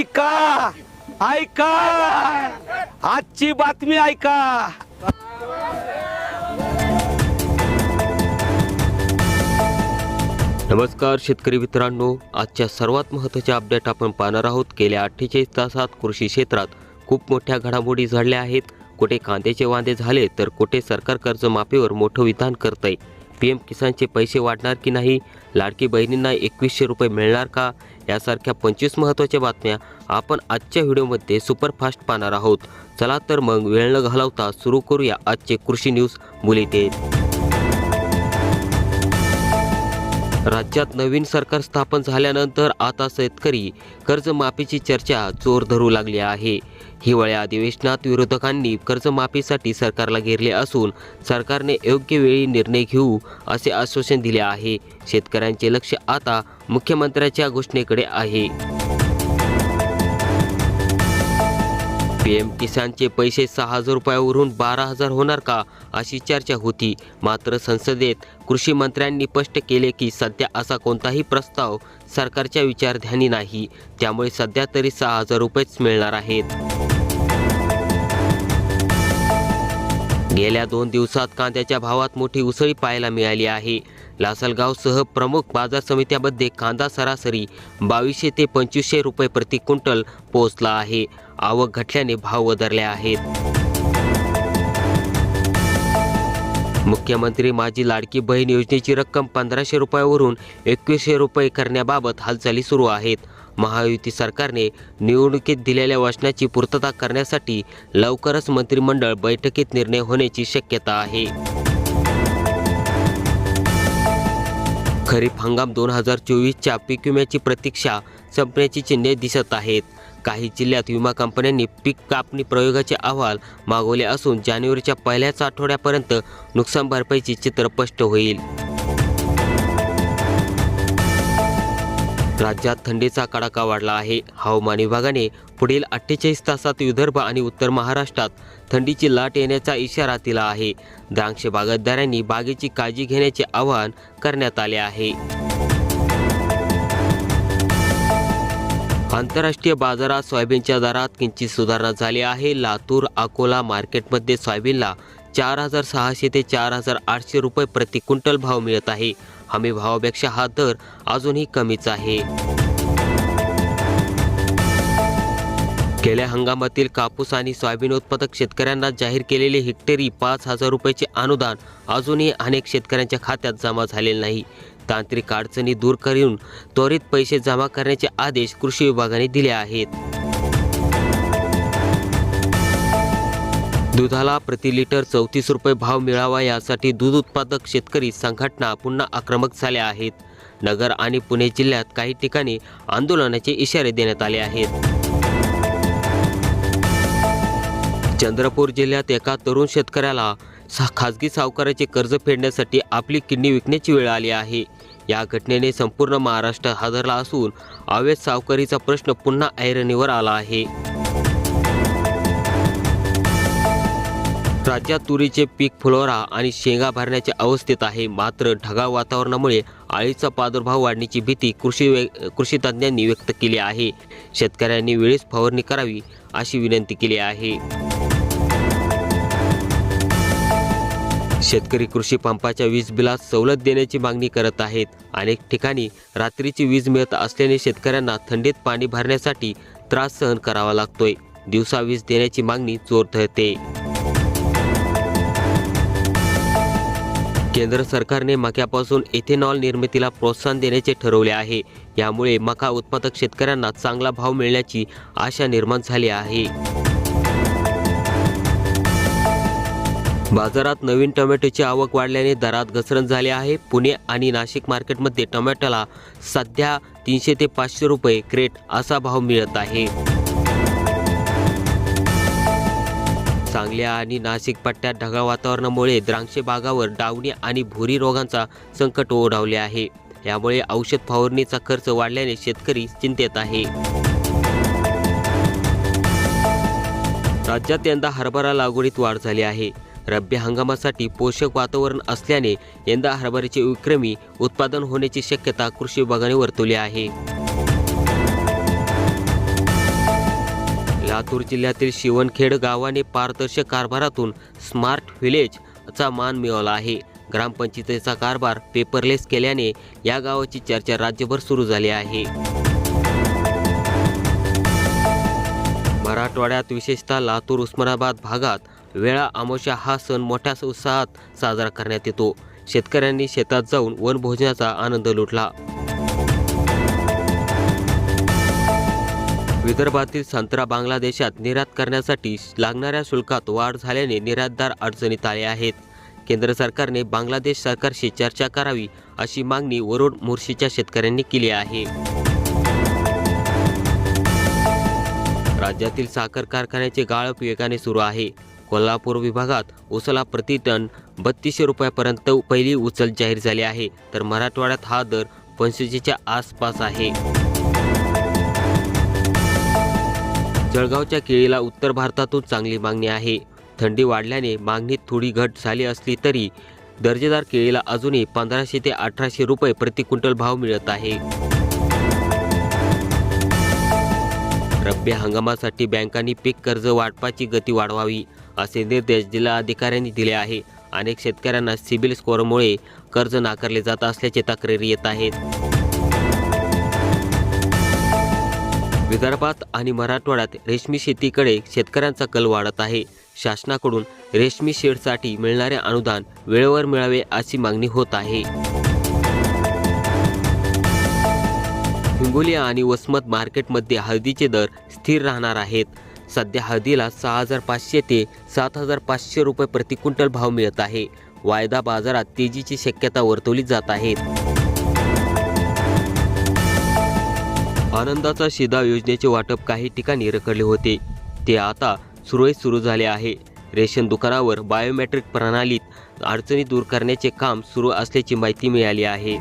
ऐका ऐका आजची बातमी ऐका। नमस्कार शेतकरी मित्रांनो, आजच्या सर्वात महत्त्वाच्या अपडेट आपण पाहणार आहोत। गेल्या 48 तासात कृषी क्षेत्रात खूप मोठ्या घडामोडी घडल्या आहेत। कुठे कांद्याचे वांदे झाले तर कुठे सरकार कर्जमाफीवर मोठं विधान करतंय। पीएम किसानचे पैसे वाढणार की नाही, लाडकी बहिणींना 2100 रुपये मिळणार का, यासारख्या 25 महत्त्वाच्या बातम्या आपण आजच्या व्हिडिओमध्ये सुपरफास्ट पाहणार आहोत। चला तर मग वेळ न घालवता सुरू करूया आजचे कृषी न्यूज बुलेटिन। राज्यात नवीन सरकार स्थापन झाल्यानंतर आता शेतकरी कर्जमाफीची चर्चा जोर धरू लागली आहे। हिवाळ्या अधिवेशनात विरोधकांनी कर्जमाफीसाठी सरकारला घेरले असून सरकारने योग्य वेळी निर्णय घेऊ असे आश्वासन दिले आहे। शेतकऱ्यांचे लक्ष आता मुख्यमंत्र्यांच्या घोषणेकडे आहे। पीएम किसानचे पैसे 6000 रुपयावरून 12000 होणार का, अशी चर्चा होती। मात्र संसदेत कृषी मंत्र्यांनी स्पष्ट केले की सध्या असा कोणताही प्रस्ताव सरकारच्या विचारधानी नाही, त्यामुळे सध्या तरी 6000 रुपयेच मिळणार आहेत। गेल्या 2 दिवसात कांद्याच्या भावात मोठी उसळी पाहायला मिळाली आहे। लासलगावसह प्रमुख बाजार समित्यांमध्ये कांदा सरासरी 2200 ते 2500 रुपये प्रति क्विंटल पोहोचला आहे। आवक घटल्याने भाव वधारले आहेत। मुख्यमंत्री माझी लाडकी बहीण योजनेची रक्कम 1500 रुपयावरून 2100 रुपये करण्याबाबत हालचाली सुरू आहेत। महायुती सरकारने निवडणुकीत दिलेल्या वचनाची पूर्तता करण्यासाठी लवकरच मंत्रिमंडळ बैठकीत निर्णय होण्याची शक्यता आहे। खरीप हंगाम 2024च्या पीक विम्याची प्रतीक्षा संपण्याची चिन्हे दिसत आहेत। काही जिल्ह्यात विमा कंपन्यांनी पीक कापणी प्रयोगाचे अहवाल मागवले असून जानेवारीच्या पहिल्याच आठवड्यापर्यंत नुकसान भरपाईचे चित्र स्पष्ट होईल। राज्यात थंडीचा कडाका वाढला आहे। हवामान विभागाने पुढील 48 तासात विदर्भ आणि उत्तर महाराष्ट्रात थंडीची लाट येण्याचा इशारा दिला आहे। द्राक्ष बागायतदारांनी बागेची काळजी घेण्याचे आवाहन करण्यात आले आहे। आंतरराष्ट्रीय बाजारात सोयाबीनच्या दरात किंचित सुधारणा झाली आहे। लातूर अकोला मार्केटमध्ये सोयाबीनला 4600 ते 4800 रुपये प्रति क्विंटल भाव मिळत आहे। हमी भावापेक्षा हा दर अजूनही कमीच आहे। गेल्या हंगामातील कापूस आणि सोयाबीन उत्पादक शेतकऱ्यांना जाहीर केलेले हेक्टरी 5000 रुपयाचे अनुदान अजूनही अनेक शेतकऱ्यांच्या खात्यात जमा झालेले नाही। तांत्रिक अडचणी दूर करून त्वरित पैसे जमा करण्याचे आदेश कृषी विभागाने दिले आहेत। दुधाला प्रति लिटर 34 रुपये भाव मिळावा यासाठी दूध उत्पादक शेतकरी संघटना पुन्हा आक्रमक झाल्या आहेत। नगर आणि पुणे जिल्ह्यात काही ठिकाणी आंदोलनाचे इशारे देण्यात आले आहेत। चंद्रपूर जिल्ह्यात एका तरुण शेतकऱ्याला खासगी सावकाराचे कर्ज फेडण्यासाठी आपली किडनी विकण्याची वेळ आली आहे। या घटनेने संपूर्ण महाराष्ट्र हादरला असून अवैध सावकारीचा प्रश्न पुन्हा ऐरणीवर आला आहे। राज्यात तुरीचे पीक फुलोरा आणि शेंगा भरण्याच्या अवस्थेत आहे। मात्र ढगाळ वातावरणामुळे अळीचा प्रादुर्भाव वाढण्याची भीती कृषी तज्ज्ञांनी व्यक्त केली आहे। शेतकऱ्यांनी वेळेस फवारणी करावी अशी विनंती केली आहे। शेतकरी कृषी पंपाच्या वीज बिलात सवलत देण्याची मागणी करत आहेत। अनेक ठिकाणी रात्रीची वीज मिळत असल्याने शेतकऱ्यांना थंडीत पाणी भरण्यासाठी त्रास सहन करावा लागतोय। दिवसा वीज देण्याची मागणी जोर धरते। केंद्र सरकारने मक्यापासून इथेनॉल निर्मितीला प्रोत्साहन देण्याचे ठरवले आहे। यामुळे मका उत्पादक शेतकऱ्यांना चांगला भाव मिळण्याची आशा निर्माण झाली आहे। बाजारात नवीन टोमॅटोची आवक वाढल्याने दरात घसरण झाली आहे। पुणे आणि नाशिक मार्केटमध्ये टोमॅटोला सध्या 300 ते 500 रुपये क्रेट असा भाव मिळत आहे। सांगली आणि नाशिक पट्ट्यात ढगाळ वातावरणामुळे द्राक्ष बागावर डावणी आणि भुरी रोगांचा संकट ओढावले आहे। यामुळे औषध फवारणीचा खर्च वाढल्याने शेतकरी चिंतेत आहे। राज्यात यंदा हरभरा लागवडीत वाढ झाली आहे। रब्बी हंगामासाठी पोषक वातावरण असल्याने यंदा हरभऱ्याचे विक्रमी उत्पादन होण्याची शक्यता कृषी विभागाने वर्तवली आहे। लातूर जिल्ह्यातील शिवणखेड गावाने पारदर्शक कारभारातून स्मार्ट व्हिलेज चा मान मिळवला आहे. ग्रामपंचायतीचा कारभार पेपरलेस केल्याने या गावाची चर्चा राज्यभर सुरू झाली आहे. मराठवाड्यात विशेषतः लातूर उस्मानाबाद भागात वेळा अमावस्या हा सण मोठ्या उत्साहात साजरा करण्यात येतो. शेतकऱ्यांनी शेतात जाऊन वनभोजनाचा आनंद लुटला. विदर्भातील संत्रा बांगलादेशात निर्यात करण्यासाठी लागणाऱ्या शुल्कात वाढ झाल्याने निर्यातदार अडचणीत आले आहेत. केंद्र सरकारने बांगलादेश सरकारशी चर्चा करावी अशी मागणी वरोड मुर्शीच्या शेतकऱ्यांनी केली आहे. राज्यातील साखर कारखान्याचे गाळप वेगाने सुरू आहे. कोल्हापूर विभागात उसाला प्रति टन 3200 रुपयापर्यंत पहिली उचल जाहीर झाली आहे, तर मराठवाड्यात हा दर 85च्या आसपास आहे. जळगावच्या केळीला उत्तर भारतातून चांगली मागणी आहे. थंडी वाढल्याने मागणीत थोडी घट झाली असली तरी दर्जेदार केळीला अजूनही 1500 ते 1800 रुपये प्रति क्विंटल भाव मिळत आहे. रब्बी हंगामासाठी बँकांनी पीक कर्ज वाटपाची गती वाढवावी असे निर्देश जिल्हाधिकाऱ्यांनी दिले आहे. अनेक शेतकऱ्यांना सिबिल स्कोअरमुळे कर्ज नाकारले जात असल्याचे तक्रारी येत आहेत. विदर्भात आणि मराठवाड्यात रेशमी शेतीकडे शेतकऱ्यांचा कल वाढत आहे. शासनाकडून रेशमी शेडसाठी मिळणारे अनुदान वेळेवर मिळावे अशी मागणी होत आहे. हिंगोली आणि वसमत मार्केटमध्ये हळदीचे दर स्थिर राहणार आहेत. सध्या हळदीला 6500 ते 7500 रुपये प्रति क्विंटल भाव मिळत आहे. वायदा बाजारात तेजीची शक्यता वर्तवली जात आहे. आनंदाचा शिधा योजनेचे वाटप काही ठिकाणी रखडले होते, ते आता सुरळीत सुरू झाले आहे. रेशन दुकानावर बायोमेट्रिक प्रणालीत अडचणी दूर करण्याचे काम सुरू असल्याची माहिती मिळाली आहे.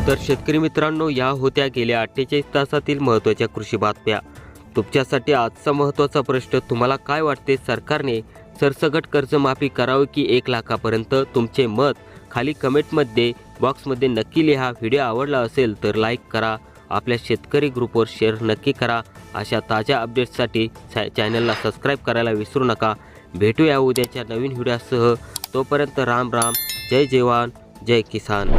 तर शेतकरी मित्रांनो, या होत्या गेल्या 48 तासातील महत्त्वाच्या कृषी बातम्या. तुमच्यासाठी आजचा महत्त्वाचा प्रश्न, तुम्हाला काय वाटते, सरकारने सरसकट कर्जमाफी करावी की 1 लाखापर्यंत? तुमचे मत खाली कमेंटमध्ये बॉक्समध्ये नक्की लिहा. व्हिडिओ आवडला असेल तर लाईक करा, आपल्या शेतकरी ग्रुपवर शेअर नक्की करा. अशा ताज्या अपडेट्ससाठी चॅनलला सबस्क्राईब करायला विसरू नका. भेटूया उद्याच्या नवीन व्हिडिओसह. तोपर्यंत राम राम, जय जवान, जय किसान.